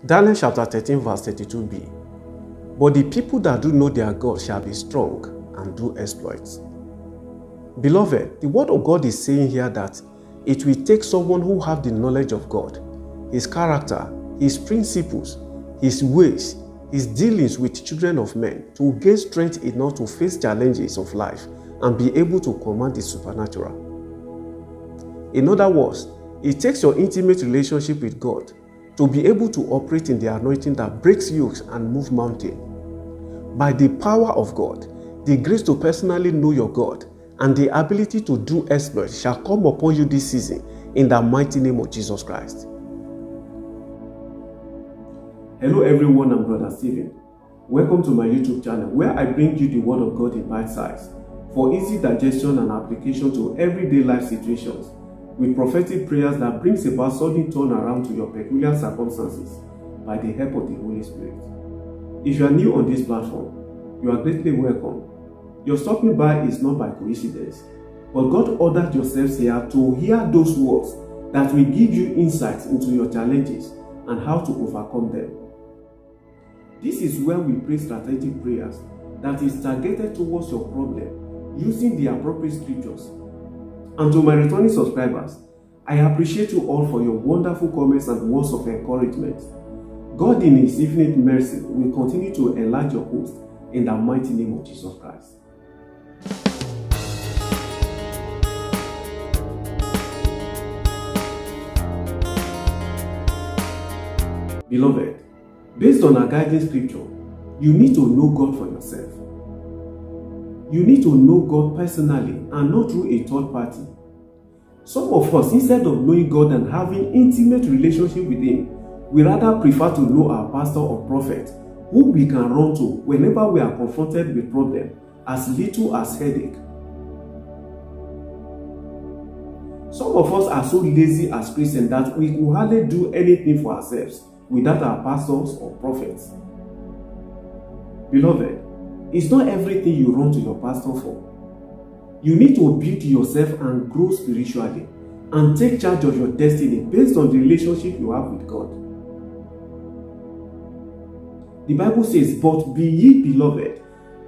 Daniel chapter 13 verse 32b. But the people that do know their God shall be strong and do exploits. Beloved, the word of God is saying here that it will take someone who have the knowledge of God, his character, his principles, his ways, his dealings with children of men to gain strength enough to face challenges of life and be able to command the supernatural. In other words, it takes your intimate relationship with God to be able to operate in the anointing that breaks yokes and move mountains. By the power of God, the grace to personally know your God and the ability to do exploits shall come upon you this season in the mighty name of Jesus Christ. Hello everyone, I'm Brother Stephen. Welcome to my YouTube channel where I bring you the word of God in bite size for easy digestion and application to everyday life situations with prophetic prayers that brings about sudden turnaround to your peculiar circumstances by the help of the Holy Spirit. If you are new on this platform, you are greatly welcome. Your stopping by is not by coincidence, but God ordered yourselves here to hear those words that will give you insights into your challenges and how to overcome them. This is where we pray strategic prayers that is targeted towards your problem using the appropriate scriptures. And to my returning subscribers, I appreciate you all for your wonderful comments and words of encouragement. God in His infinite mercy will continue to enlarge your host in the mighty name of Jesus Christ. Beloved, based on our guiding scripture, you need to know God for yourself. You need to know God personally and not through a third party. Some of us, instead of knowing God and having intimate relationship with Him, we rather prefer to know our pastor or prophet, who we can run to whenever we are confronted with problem, as little as headache. Some of us are so lazy as Christians that we could hardly do anything for ourselves without our pastors or prophets. Beloved, it's not everything you run to your pastor for. You need to build yourself and grow spiritually and take charge of your destiny based on the relationship you have with God. The Bible says, "But be ye beloved,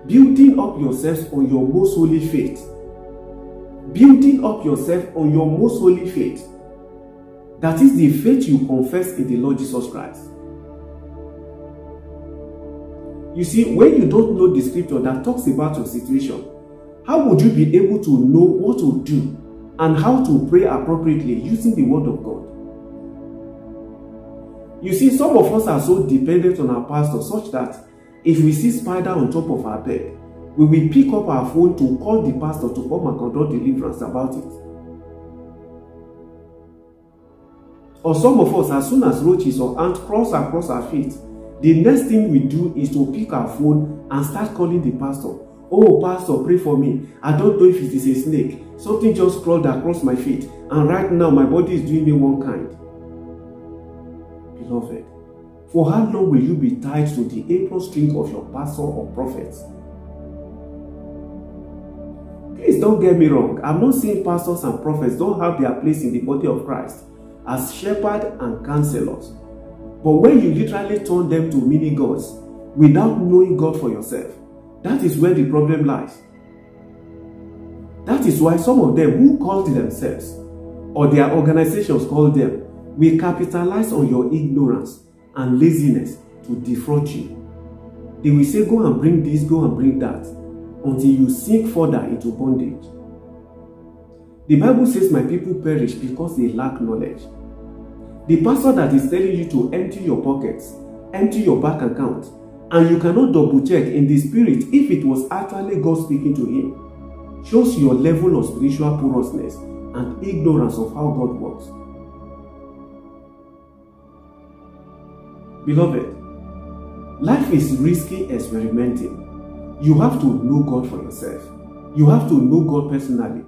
building up yourselves on your most holy faith." Building up yourself on your most holy faith. That is the faith you confess in the Lord Jesus Christ. You see, when you don't know the scripture that talks about your situation, how would you be able to know what to do and how to pray appropriately using the word of God? You see, some of us are so dependent on our pastor such that if we see spider on top of our bed, we will pick up our phone to call the pastor to come and conduct deliverance about it. Or some of us, as soon as roaches or ants crawl across our feet, the next thing we do is to pick our phone and start calling the pastor. "Oh, pastor, pray for me. I don't know if it is a snake. Something just crawled across my feet, and right now my body is doing me one kind." Beloved, for how long will you be tied to the apron string of your pastor or prophet? Please don't get me wrong. I'm not saying pastors and prophets don't have their place in the body of Christ as shepherds and counselors. But when you literally turn them to mini-gods without knowing God for yourself, that is where the problem lies. That is why some of them who called themselves, or their organizations called them, will capitalize on your ignorance and laziness to defraud you. They will say, "Go and bring this, go and bring that," until you sink further into bondage. The Bible says, "My people perish because they lack knowledge." The pastor that is telling you to empty your pockets, empty your bank account, and you cannot double check in the spirit if it was actually God speaking to him, shows your level of spiritual porousness and ignorance of how God works. Beloved, life is risky experimenting. You have to know God for yourself. You have to know God personally.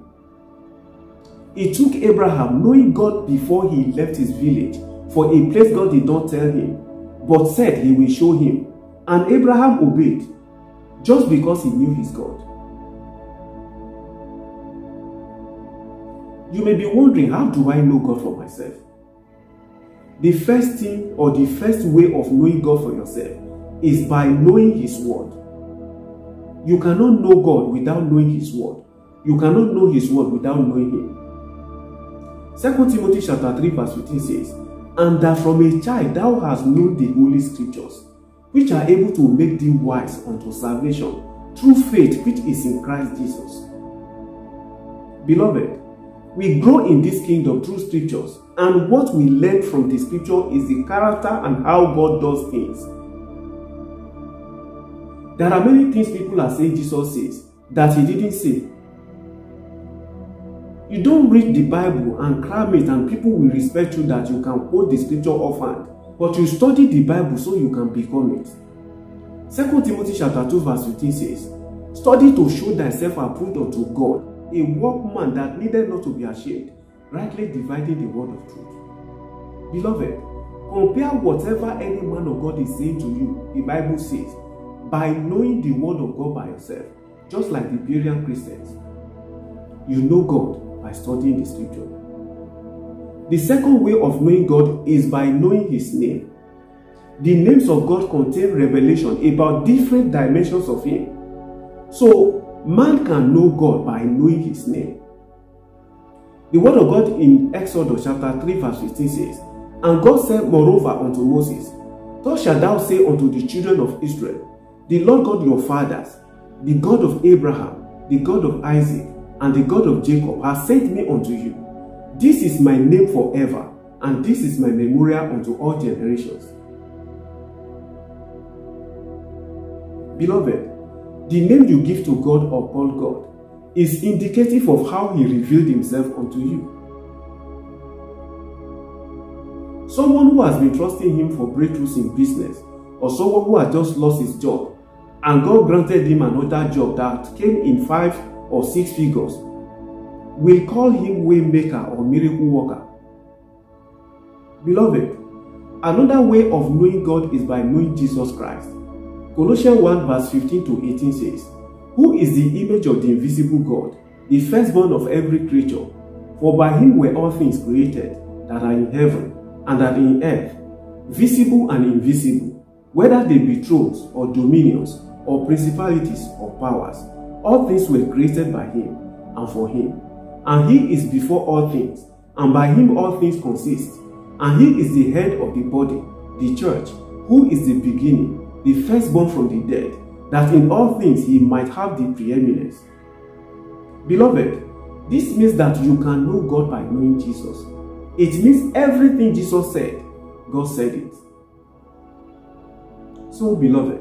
It took Abraham knowing God before he left his village for a place God did not tell him, but said He will show him. And Abraham obeyed just because he knew his God. You may be wondering, how do I know God for myself? the first thing or the first way of knowing God for yourself is by knowing His word. You cannot know God without knowing His word. You cannot know His word without knowing Him. 2 Timothy chapter 3 verse 15 says, "And that from a child thou hast known the holy scriptures, which are able to make thee wise unto salvation through faith which is in Christ Jesus." Beloved, we grow in this kingdom through scriptures, and what we learn from the scripture is the character and how God does things. There are many things people are saying Jesus says that He didn't say. You don't read the Bible and cram it and people will respect you that you can quote the scripture offhand, but you study the Bible so you can become it. 2 Timothy chapter 2 verse 15 says, "Study to show thyself approved unto God, a workman that needed not to be ashamed, rightly dividing the word of truth." Beloved, compare whatever any man of God is saying to you, the Bible says, by knowing the word of God by yourself, just like the Berean Christians. You know God by studying the scripture. The second way of knowing God is by knowing His name. The names of God contain revelation about different dimensions of Him. So, man can know God by knowing His name. The word of God in Exodus chapter 3 verse 15 says, "And God said moreover unto Moses, Thus shalt thou say unto the children of Israel, The Lord God your fathers, the God of Abraham, the God of Isaac, and the God of Jacob has sent me unto you. This is my name forever, and this is my memorial unto all generations." Beloved, the name you give to God or call God is indicative of how He revealed Himself unto you. Someone who has been trusting Him for breakthroughs in business, or someone who has just lost his job, and God granted him another job that came in 5 or 6 figures, will call him way maker or miracle worker. Beloved, another way of knowing God is by knowing Jesus Christ. Colossians 1 verse 15 to 18 says, "Who is the image of the invisible God, the firstborn of every creature? For by Him were all things created, that are in heaven and that are in earth, visible and invisible, whether they be thrones or dominions or principalities or powers. All things were created by Him and for Him. And He is before all things, and by Him all things consist. And He is the head of the body, the church, who is the beginning, the firstborn from the dead, that in all things He might have the preeminence." Beloved, this means that you can know God by knowing Jesus. It means everything Jesus said, God said it. So, beloved,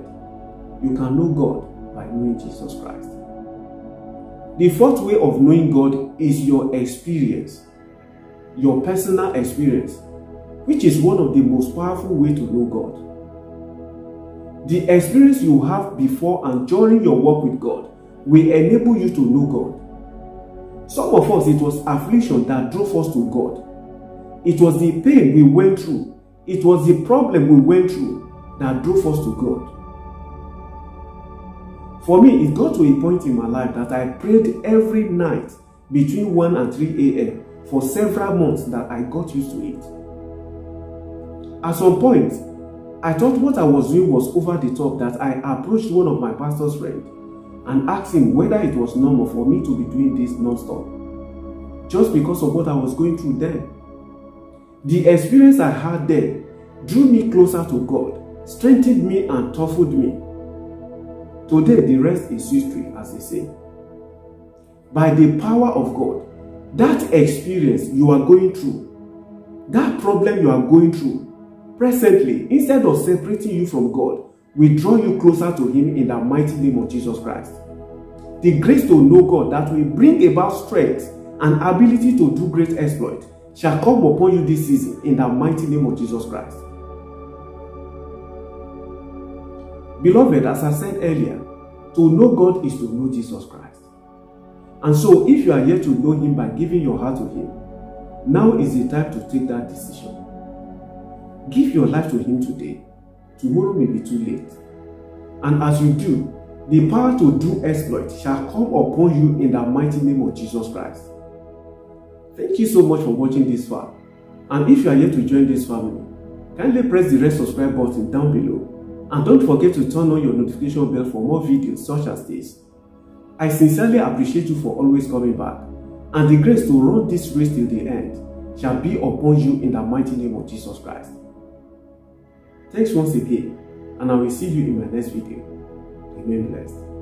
you can know God by knowing Jesus Christ. The fourth way of knowing God is your experience, your personal experience, which is one of the most powerful ways to know God. The experience you have before and during your walk with God will enable you to know God. Some of us, it was affliction that drove us to God. It was the pain we went through, it was the problem we went through that drove us to God. For me, it got to a point in my life that I prayed every night between 1 and 3 a.m. for several months that I got used to it. At some point, I thought what I was doing was over the top, that I approached one of my pastor's friends and asked him whether it was normal for me to be doing this non-stop, just because of what I was going through then. The experience I had then drew me closer to God, strengthened me and toughened me. Today, the rest is history, as they say. By the power of God, that experience you are going through, that problem you are going through, presently, instead of separating you from God, will draw you closer to Him in the mighty name of Jesus Christ. The grace to know God that will bring about strength and ability to do great exploit shall come upon you this season in the mighty name of Jesus Christ. Beloved, as I said earlier, to know God is to know Jesus Christ. And so, if you are yet to know Him by giving your heart to Him, now is the time to take that decision. Give your life to Him today. Tomorrow may be too late. And as you do, the power to do exploit shall come upon you in the mighty name of Jesus Christ. Thank you so much for watching this far. And if you are yet to join this family, Kindly press the red subscribe button down below and don't forget to turn on your notification bell for more videos such as this. I sincerely appreciate you for always coming back, and the grace to run this race till the end shall be upon you in the mighty name of Jesus Christ. Thanks once again, and I will see you in my next video. Remain blessed.